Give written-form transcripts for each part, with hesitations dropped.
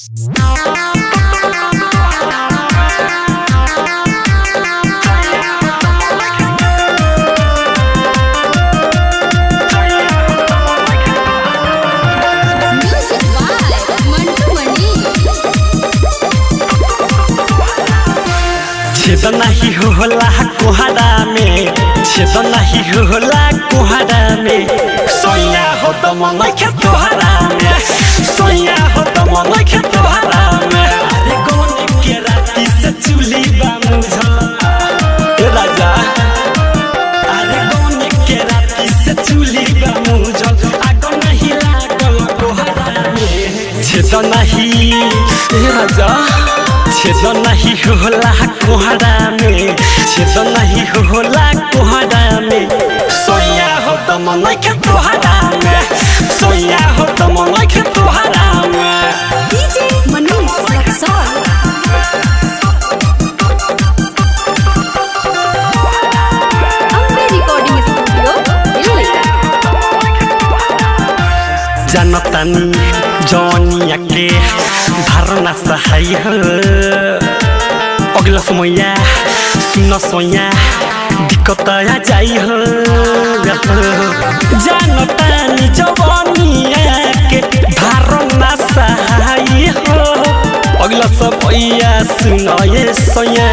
छेद नहीं होला कोहरा में, छेद नहीं होला कोहरा में, सोया हो तो मन के तोहरा में, सोया हो तो मन के तोहरा में। अरे कौन के राती से चूल्ही बामुझा ए राजा, अरे कौन के राती से चूल्ही बामुझा, आगो नहीं लागल कोहरा में। छेद नहीं ए राजा, छेद नहीं होला कोहरा में, छेद नहीं होला कोहरा में, सोया हो तो मन के तोहरा में, सोया हो तो मन के तोहरा में। DJ Manish Raxaul Ambe recording studio Delhi. जनतानी जौनिया के धारणा सहाय हो, अगला समया सुन सोया दिक्कत आ जाई हो। जनतानी जौनिया के धारणा सहाय हो, अगला समया सुन ये सोया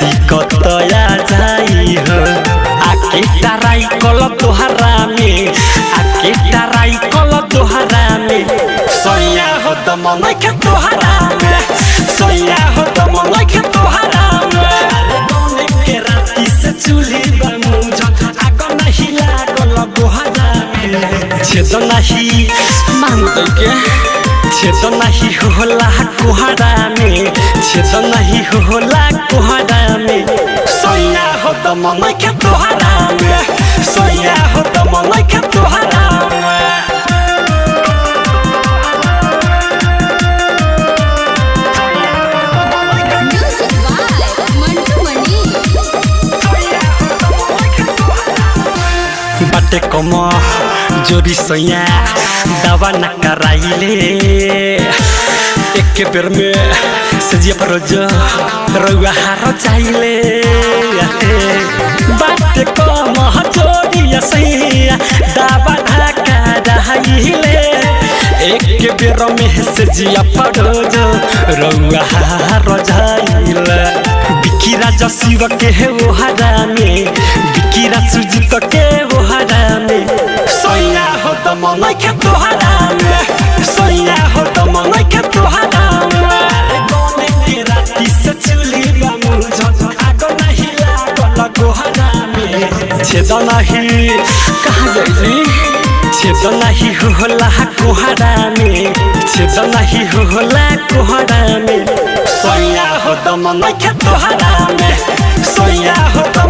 दिक्कत आ जाई हो। आके टराई कल तोहरा में, आके टराई कल तोहरा में, सोया हो तो मन के तोहरा में, सोया हो तो मन के तोहरा में। अरे कौन के राती से चूल्ही बामुझा, आगो नहीं लागल कोहरा में। छेद नहीं मांग दे के, छेद नहीं होला कोहरा में, छेद नहीं होला कोहरा में, सोया हो तो मन के तोहरा में, सोया हो तो मन के तोहरा में। म्यूजिक बाय मंटू मनी। बाटे कम जोरी सोया दवा न कराइले, एक बेर में सजिया पर रउआ हार चाइले। बाटे कम जोरी सोया दवा न कराइले, एक बेर में सजिया पर रउआ हार जाइले। बिकिरा जसीव के है वो हरा में, बिकिरा सुजीत के वो हरा में, सोया हो तो मन के तोहरा में, सोया हो तो मन के तोहरा में। अरे कौन के राती से चूल्ही बामुझा, आगो नहीं लागल कोहरा में। छेद नहीं कहाँ गई, छेद नहीं होला कोहरा में, छेद नहीं होला कोहरा में, सोया हो तो मन के तोहरा में, सोया हो तो